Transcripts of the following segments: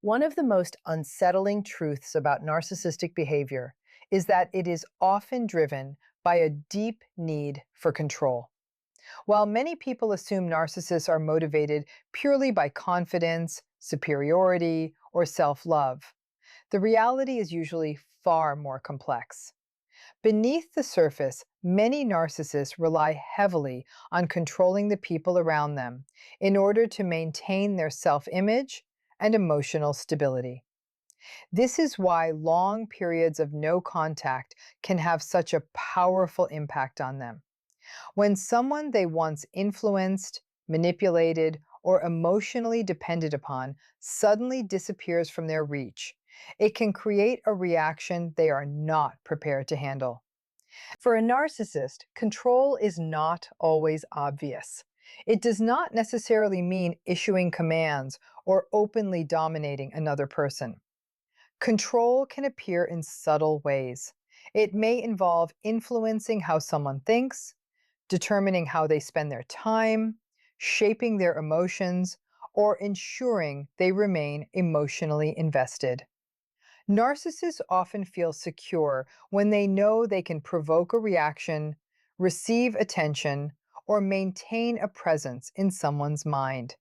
One of the most unsettling truths about narcissistic behavior is that it is often driven by a deep need for control. While many people assume narcissists are motivated purely by confidence, superiority, or self love, the reality is usually far more complex. Beneath the surface, many narcissists rely heavily on controlling the people around them in order to maintain their self image and emotional stability. This is why long periods of no contact can have such a powerful impact on them. When someone they once influenced, manipulated, or emotionally depended upon suddenly disappears from their reach, it can create a reaction they are not prepared to handle. For a narcissist, control is not always obvious. It does not necessarily mean issuing commands or openly dominating another person. Control can appear in subtle ways. It may involve influencing how someone thinks, determining how they spend their time, shaping their emotions, or ensuring they remain emotionally invested. Narcissists often feel secure when they know they can provoke a reaction, receive attention, or maintain a presence in someone's mind.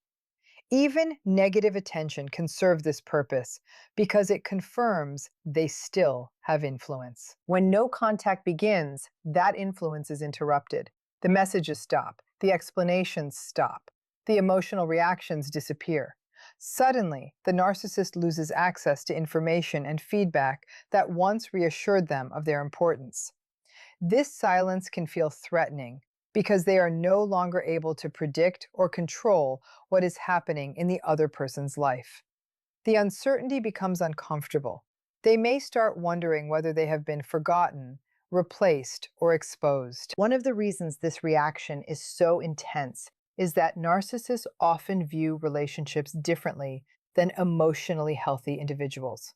Even negative attention can serve this purpose because it confirms they still have influence. When no contact begins, that influence is interrupted. The messages stop, the explanations stop, the emotional reactions disappear. Suddenly, the narcissist loses access to information and feedback that once reassured them of their importance. This silence can feel threatening because they are no longer able to predict or control what is happening in the other person's life. The uncertainty becomes uncomfortable. They may start wondering whether they have been forgotten, replaced, or exposed. One of the reasons this reaction is so intense is that narcissists often view relationships differently than emotionally healthy individuals.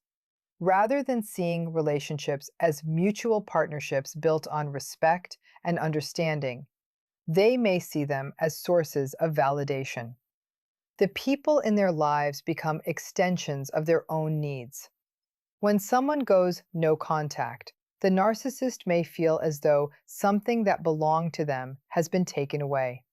Rather than seeing relationships as mutual partnerships built on respect and understanding, they may see them as sources of validation. The people in their lives become extensions of their own needs. When someone goes no contact, the narcissist may feel as though something that belonged to them has been taken away.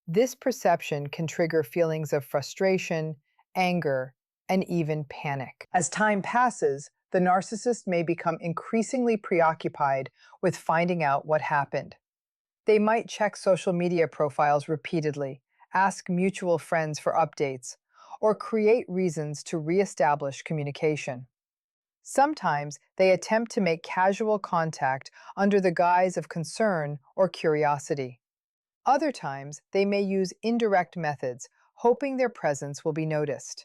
This perception can trigger feelings of frustration, anger, and even panic. As time passes, the narcissist may become increasingly preoccupied with finding out what happened. They might check social media profiles repeatedly, ask mutual friends for updates, or create reasons to reestablish communication. Sometimes they attempt to make casual contact under the guise of concern or curiosity. Other times, they may use indirect methods, hoping their presence will be noticed.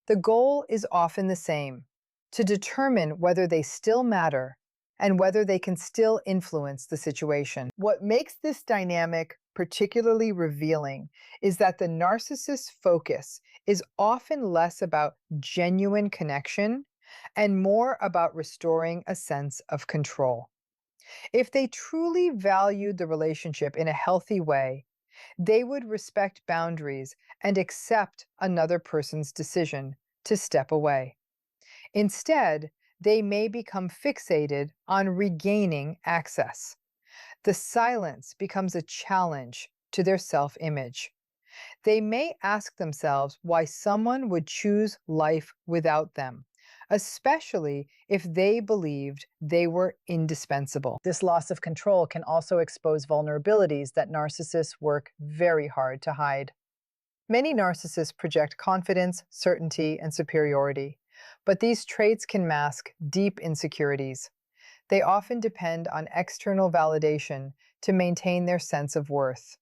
The goal is often the same: to determine whether they still matter and whether they can still influence the situation. What makes this dynamic particularly revealing is that the narcissist's focus is often less about genuine connection and more about restoring a sense of control. If they truly valued the relationship in a healthy way, they would respect boundaries and accept another person's decision to step away. Instead, they may become fixated on regaining access. The silence becomes a challenge to their self image. They may ask themselves why someone would choose life without them, especially if they believed they were indispensable. This loss of control can also expose vulnerabilities that narcissists work very hard to hide. Many narcissists project confidence, certainty, and superiority, but these traits can mask deep insecurities. They often depend on external validation to maintain their sense of worth.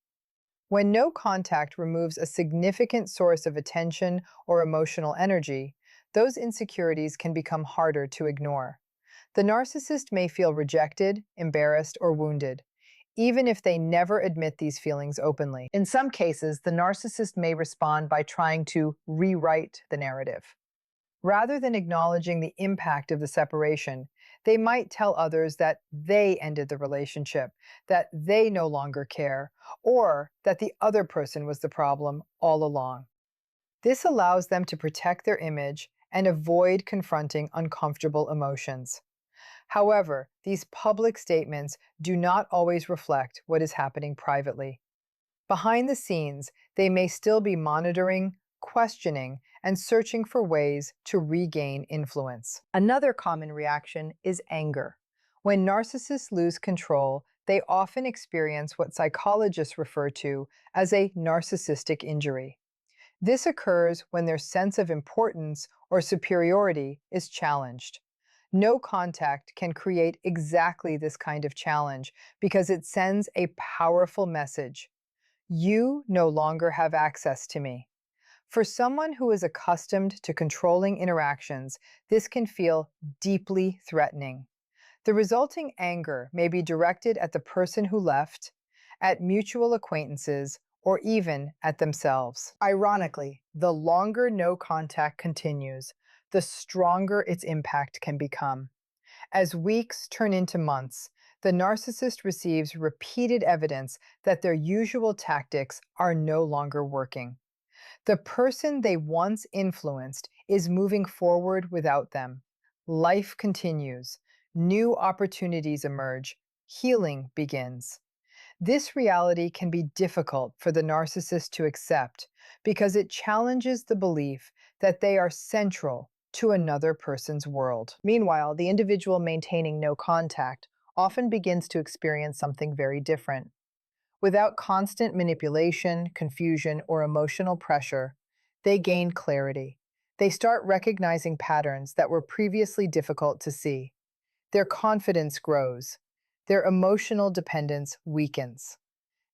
When no contact removes a significant source of attention or emotional energy, those insecurities can become harder to ignore. The narcissist may feel rejected, embarrassed, or wounded, even if they never admit these feelings openly. In some cases, the narcissist may respond by trying to rewrite the narrative. Rather than acknowledging the impact of the separation, they might tell others that they ended the relationship, that they no longer care, or that the other person was the problem all along. This allows them to protect their image and avoid confronting uncomfortable emotions. However, these public statements do not always reflect what is happening privately. Behind the scenes, they may still be monitoring, questioning, and searching for ways to regain influence. Another common reaction is anger. When narcissists lose control, they often experience what psychologists refer to as a narcissistic injury. This occurs when their sense of importance or superiority is challenged. No contact can create exactly this kind of challenge because it sends a powerful message. You no longer have access to me. For someone who is accustomed to controlling interactions, this can feel deeply threatening. The resulting anger may be directed at the person who left, at mutual acquaintances, or even at themselves. Ironically, the longer no contact continues, the stronger its impact can become. As weeks turn into months, the narcissist receives repeated evidence that their usual tactics are no longer working. The person they once influenced is moving forward without them. Life continues, new opportunities emerge, healing begins. This reality can be difficult for the narcissist to accept because it challenges the belief that they are central to another person's world. Meanwhile, the individual maintaining no contact often begins to experience something very different. Without constant manipulation, confusion, or emotional pressure, they gain clarity. They start recognizing patterns that were previously difficult to see. Their confidence grows. Their emotional dependence weakens.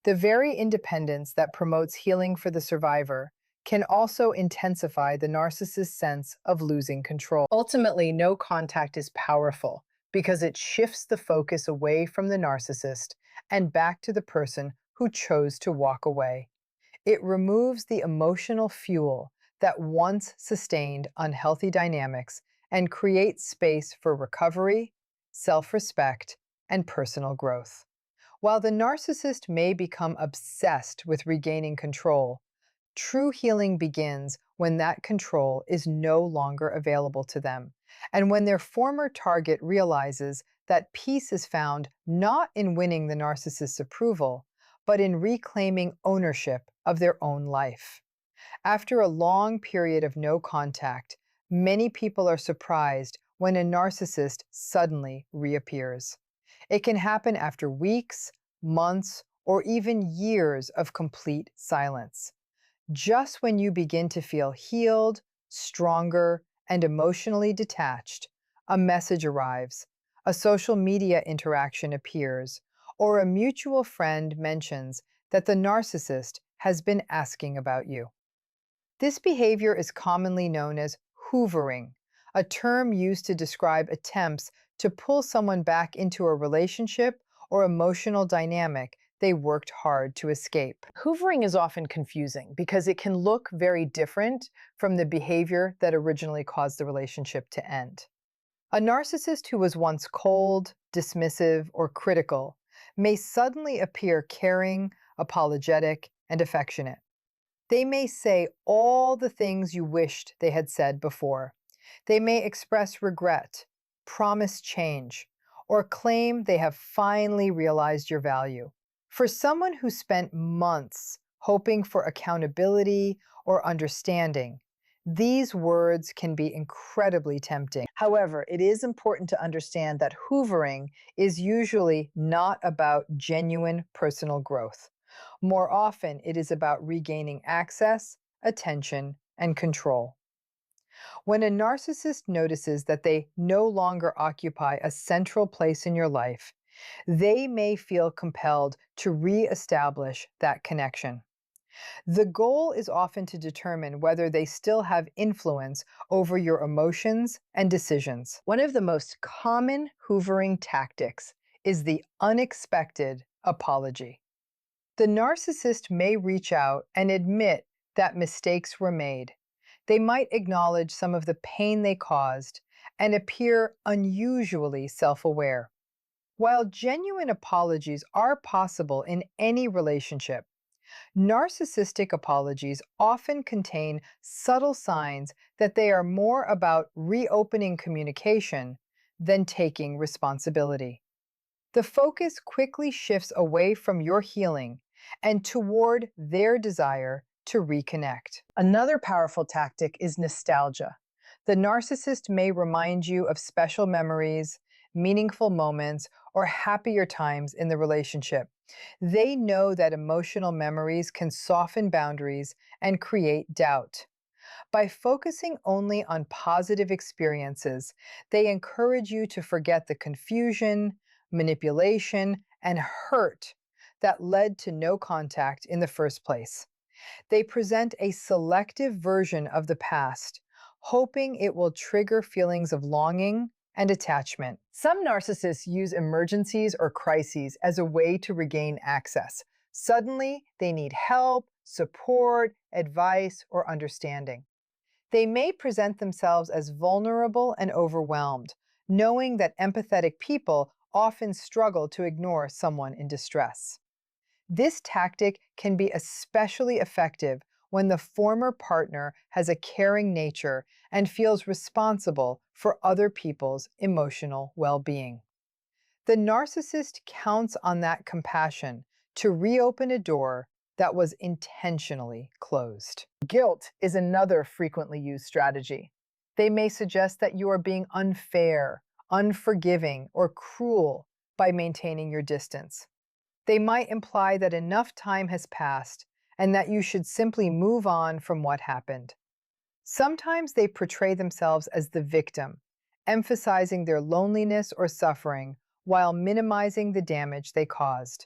The very independence that promotes healing for the survivor can also intensify the narcissist's sense of losing control. Ultimately, no contact is powerful because it shifts the focus away from the narcissist and back to the person who chose to walk away. It removes the emotional fuel that once sustained unhealthy dynamics and creates space for recovery, self-respect, and personal growth. While the narcissist may become obsessed with regaining control, true healing begins when that control is no longer available to them, and when their former target realizes that peace is found not in winning the narcissist's approval, but in reclaiming ownership of their own life. After a long period of no contact, many people are surprised when a narcissist suddenly reappears. It can happen after weeks, months, or even years of complete silence. Just when you begin to feel healed, stronger, and emotionally detached, a message arrives, a social media interaction appears, or a mutual friend mentions that the narcissist has been asking about you. This behavior is commonly known as hoovering, a term used to describe attempts to pull someone back into a relationship or emotional dynamic they worked hard to escape. Hoovering is often confusing because it can look very different from the behavior that originally caused the relationship to end. A narcissist who was once cold, dismissive, or critical may suddenly appear caring, apologetic, and affectionate. They may say all the things you wished they had said before. They may express regret, promise change, or claim they have finally realized your value. For someone who spent months hoping for accountability or understanding, these words can be incredibly tempting. However, it is important to understand that hoovering is usually not about genuine personal growth. More often, it is about regaining access, attention, and control. When a narcissist notices that they no longer occupy a central place in your life, they may feel compelled to re-establish that connection. The goal is often to determine whether they still have influence over your emotions and decisions. One of the most common hoovering tactics is the unexpected apology. The narcissist may reach out and admit that mistakes were made. They might acknowledge some of the pain they caused and appear unusually self-aware. While genuine apologies are possible in any relationship, Narcissistic apologies often contain subtle signs that they are more about reopening communication than taking responsibility. The focus quickly shifts away from your healing and toward their desire to reconnect. Another powerful tactic is nostalgia. The narcissist may remind you of special memories, meaningful moments, or happier times in the relationship. They know that emotional memories can soften boundaries and create doubt. By focusing only on positive experiences, they encourage you to forget the confusion, manipulation, and hurt that led to no contact in the first place. They present a selective version of the past, hoping it will trigger feelings of longing and attachment. Some narcissists use emergencies or crises as a way to regain access. Suddenly, they need help, support, advice, or understanding. They may present themselves as vulnerable and overwhelmed, knowing that empathetic people often struggle to ignore someone in distress. This tactic can be especially effective when the former partner has a caring nature and feels responsible for other people's emotional well-being. The narcissist counts on that compassion to reopen a door that was intentionally closed. Guilt is another frequently used strategy. They may suggest that you are being unfair, unforgiving, or cruel by maintaining your distance. They might imply that enough time has passed and that you should simply move on from what happened. Sometimes they portray themselves as the victim, emphasizing their loneliness or suffering while minimizing the damage they caused.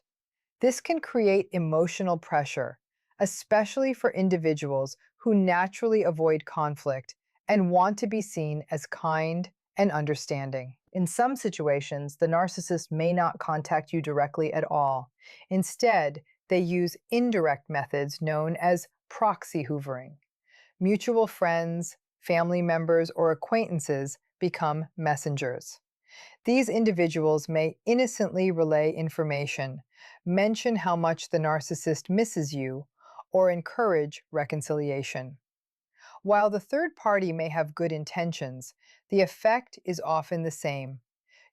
This can create emotional pressure, especially for individuals who naturally avoid conflict and want to be seen as kind and understanding. In some situations, the narcissist may not contact you directly at all. Instead, they use indirect methods known as proxy hoovering. Mutual friends, family members, or acquaintances become messengers. These individuals may innocently relay information, mention how much the narcissist misses you, or encourage reconciliation. While the third party may have good intentions, the effect is often the same.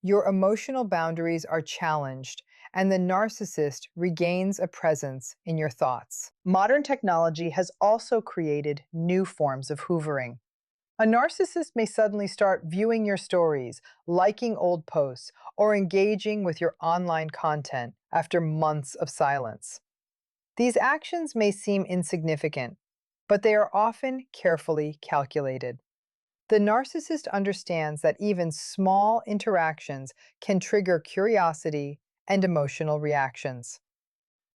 Your emotional boundaries are challenged, and the narcissist regains a presence in your thoughts. Modern technology has also created new forms of hoovering. A narcissist may suddenly start viewing your stories, liking old posts, or engaging with your online content after months of silence. These actions may seem insignificant, but they are often carefully calculated. The narcissist understands that even small interactions can trigger curiosity and emotional reactions.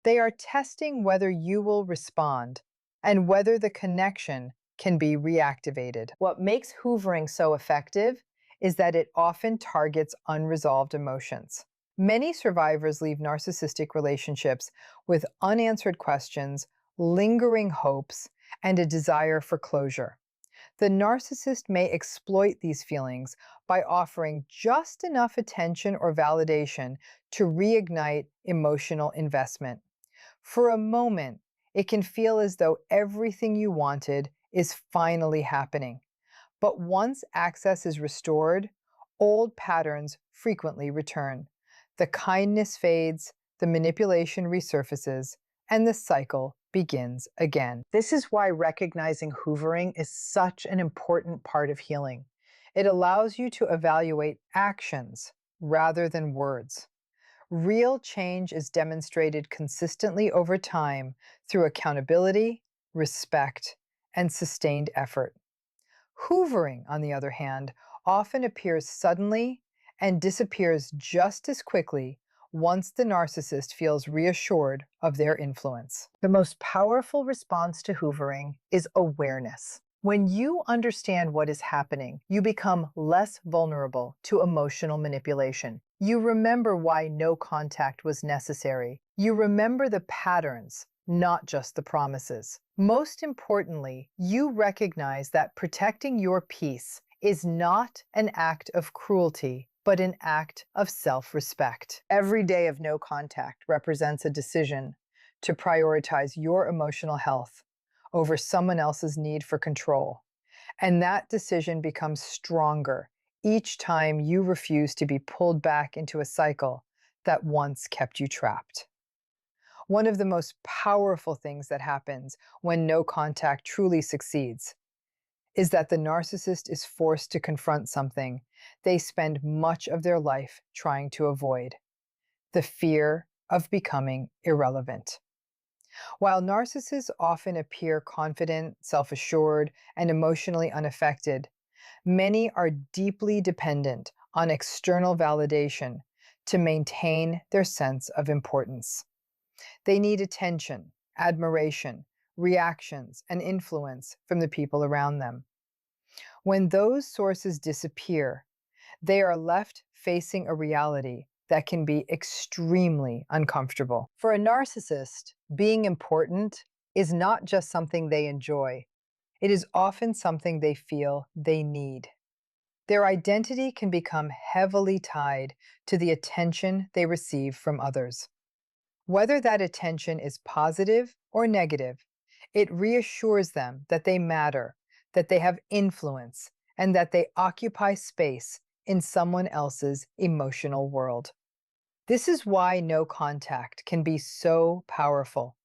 They are testing whether you will respond and whether the connection can be reactivated. What makes hoovering so effective is that it often targets unresolved emotions. Many survivors leave narcissistic relationships with unanswered questions, lingering hopes, and a desire for closure. The narcissist may exploit these feelings by offering just enough attention or validation to reignite emotional investment. For a moment, it can feel as though everything you wanted is finally happening. But once access is restored, old patterns frequently return. The kindness fades, the manipulation resurfaces, and the cycle begins again. This is why recognizing hoovering is such an important part of healing. It allows you to evaluate actions rather than words. Real change is demonstrated consistently over time through accountability, respect, and sustained effort. Hoovering, on the other hand, often appears suddenly and disappears just as quickly once the narcissist feels reassured of their influence. The most powerful response to hoovering is awareness. When you understand what is happening, you become less vulnerable to emotional manipulation. You remember why no contact was necessary. You remember the patterns, not just the promises. Most importantly, you recognize that protecting your peace is not an act of cruelty, but an act of self-respect. Every day of no contact represents a decision to prioritize your emotional health over someone else's need for control. And that decision becomes stronger each time you refuse to be pulled back into a cycle that once kept you trapped. One of the most powerful things that happens when no contact truly succeeds is that the narcissist is forced to confront something they spend much of their life trying to avoid: the fear of becoming irrelevant. While narcissists often appear confident, self assured, and emotionally unaffected, many are deeply dependent on external validation to maintain their sense of importance. They need attention, admiration, reactions, and influence from the people around them. When those sources disappear, they are left facing a reality that can be extremely uncomfortable. For a narcissist, being important is not just something they enjoy, it is often something they feel they need. Their identity can become heavily tied to the attention they receive from others. Whether that attention is positive or negative, it reassures them that they matter, that they have influence, and that they occupy space in someone else's emotional world. This is why no contact can be so powerful.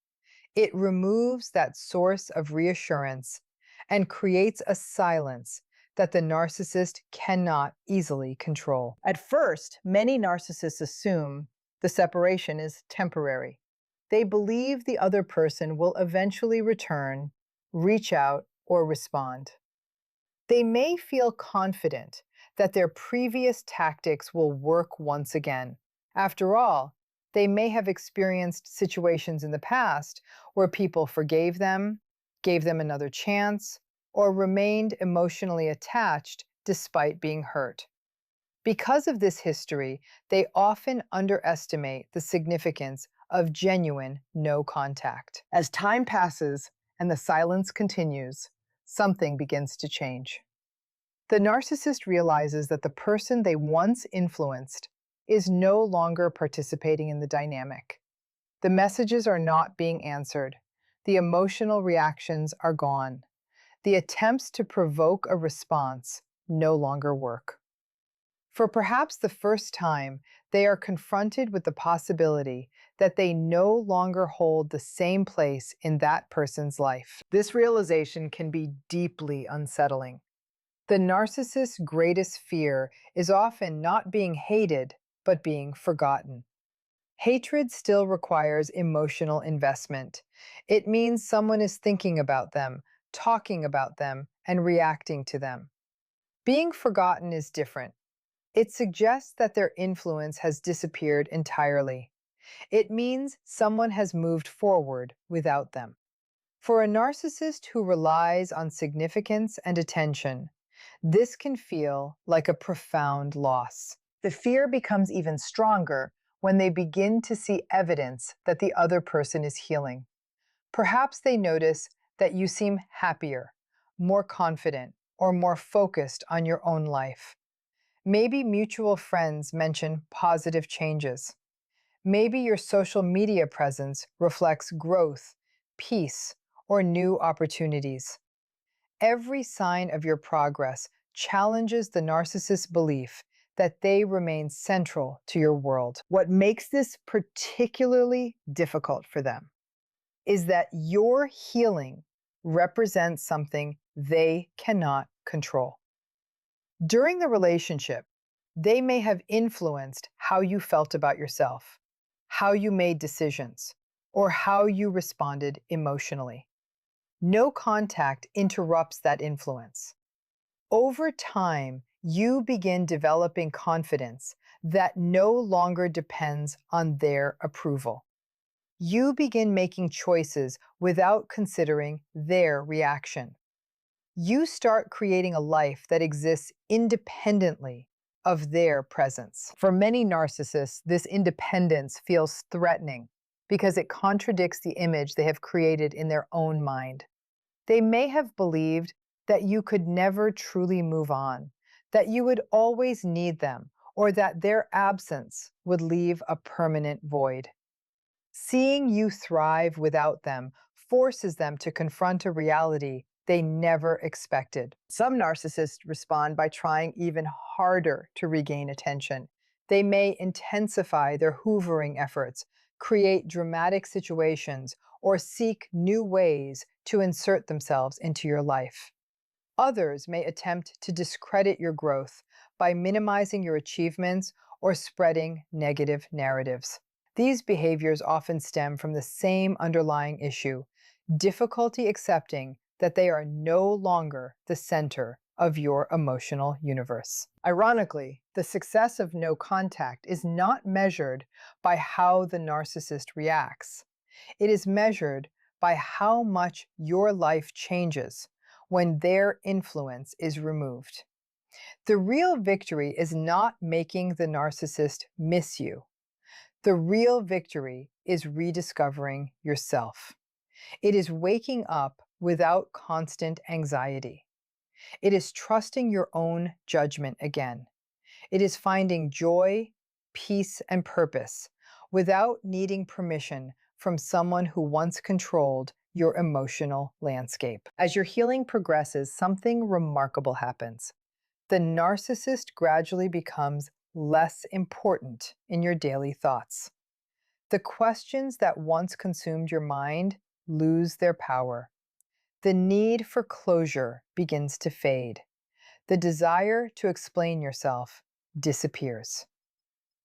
It removes that source of reassurance and creates a silence that the narcissist cannot easily control. At first, many narcissists assume the separation is temporary. They believe the other person will eventually return, reach out, or respond. They may feel confident that their previous tactics will work once again. After all, they may have experienced situations in the past where people forgave them, gave them another chance, or remained emotionally attached despite being hurt. Because of this history, they often underestimate the significance of genuine no contact. As time passes and the silence continues, something begins to change. The narcissist realizes that the person they once influenced is no longer participating in the dynamic. The messages are not being answered. The emotional reactions are gone. The attempts to provoke a response no longer work. For perhaps the first time, they are confronted with the possibility that they no longer hold the same place in that person's life. This realization can be deeply unsettling. The narcissist's greatest fear is often not being hated, but being forgotten. Hatred still requires emotional investment. It means someone is thinking about them, talking about them, and reacting to them. Being forgotten is different. It suggests that their influence has disappeared entirely. It means someone has moved forward without them. For a narcissist who relies on significance and attention, this can feel like a profound loss. The fear becomes even stronger when they begin to see evidence that the other person is healing. Perhaps they notice that you seem happier, more confident, or more focused on your own life. Maybe mutual friends mention positive changes. Maybe your social media presence reflects growth, peace, or new opportunities. Every sign of your progress challenges the narcissist's belief that they remain central to your world. What makes this particularly difficult for them is that your healing represents something they cannot control. During the relationship, they may have influenced how you felt about yourself, how you made decisions, or how you responded emotionally. No contact interrupts that influence. Over time, you begin developing confidence that no longer depends on their approval. You begin making choices without considering their reaction. You start creating a life that exists independently of their presence. For many narcissists, this independence feels threatening because it contradicts the image they have created in their own mind. They may have believed that you could never truly move on, that you would always need them, or that their absence would leave a permanent void. Seeing you thrive without them forces them to confront a reality they never expected. Some narcissists respond by trying even harder to regain attention. They may intensify their hoovering efforts, create dramatic situations, or seek new ways to insert themselves into your life. Others may attempt to discredit your growth by minimizing your achievements or spreading negative narratives. These behaviors often stem from the same underlying issue: difficulty accepting that they are no longer the center of your emotional universe. Ironically, the success of no contact is not measured by how the narcissist reacts. It is measured by how much your life changes when their influence is removed. The real victory is not making the narcissist miss you. The real victory is rediscovering yourself. It is waking up without constant anxiety. It is trusting your own judgment again. It is finding joy, peace, and purpose without needing permission from someone who once controlled your emotional landscape. As your healing progresses, something remarkable happens. The narcissist gradually becomes less important in your daily thoughts. The questions that once consumed your mind lose their power. The need for closure begins to fade. The desire to explain yourself disappears.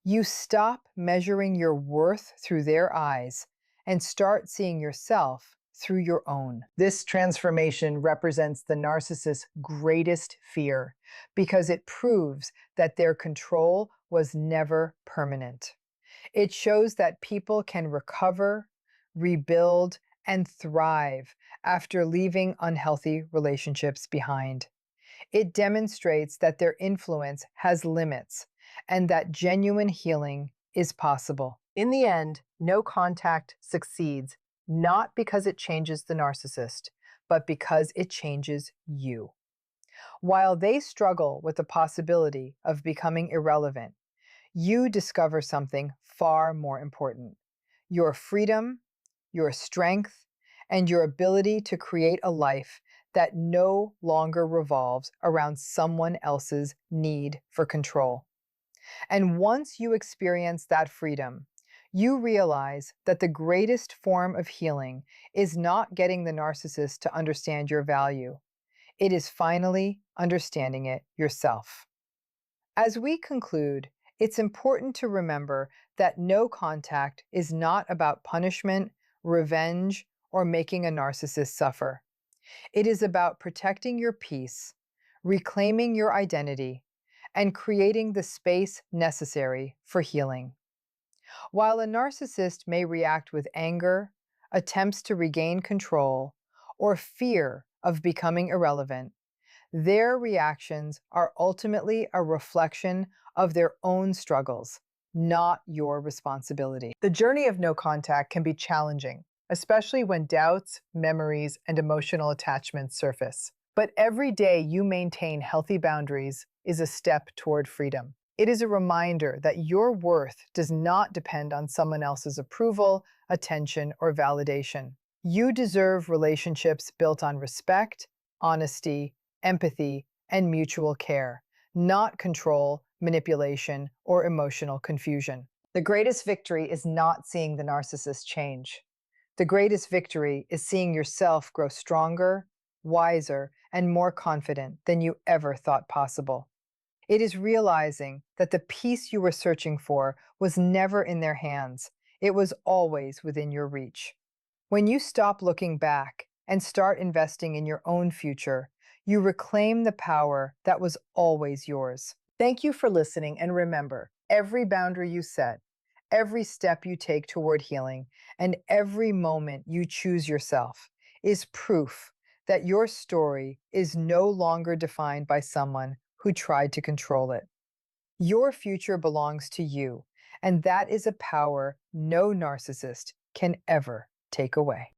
You stop measuring your worth through their eyes and start seeing yourself through your own. This transformation represents the narcissist's greatest fear because it proves that their control was never permanent. It shows that people can recover, rebuild, and thrive after leaving unhealthy relationships behind. It demonstrates that their influence has limits and that genuine healing is possible. In the end, no contact succeeds, not because it changes the narcissist, but because it changes you. While they struggle with the possibility of becoming irrelevant, you discover something far more important: your freedom, your strength, and your ability to create a life that no longer revolves around someone else's need for control. And once you experience that freedom, you realize that the greatest form of healing is not getting the narcissist to understand your value. It is finally understanding it yourself. As we conclude, it's important to remember that no contact is not about punishment, revenge, or making a narcissist suffer. It is about protecting your peace, reclaiming your identity, and creating the space necessary for healing. While a narcissist may react with anger, attempts to regain control, or fear of becoming irrelevant, their reactions are ultimately a reflection of their own struggles, not your responsibility. The journey of no contact can be challenging, especially when doubts, memories, and emotional attachments surface. But every day you maintain healthy boundaries is a step toward freedom. It is a reminder that your worth does not depend on someone else's approval, attention, or validation. You deserve relationships built on respect, honesty, empathy, and mutual care, not control, manipulation, or emotional confusion. The greatest victory is not seeing the narcissist change. The greatest victory is seeing yourself grow stronger, wiser, and more confident than you ever thought possible. It is realizing that the peace you were searching for was never in their hands. It was always within your reach. When you stop looking back and start investing in your own future, you reclaim the power that was always yours. Thank you for listening, and remember, every boundary you set, every step you take toward healing, and every moment you choose yourself is proof that your story is no longer defined by someone who tried to control it. Your future belongs to you, and that is a power no narcissist can ever take away.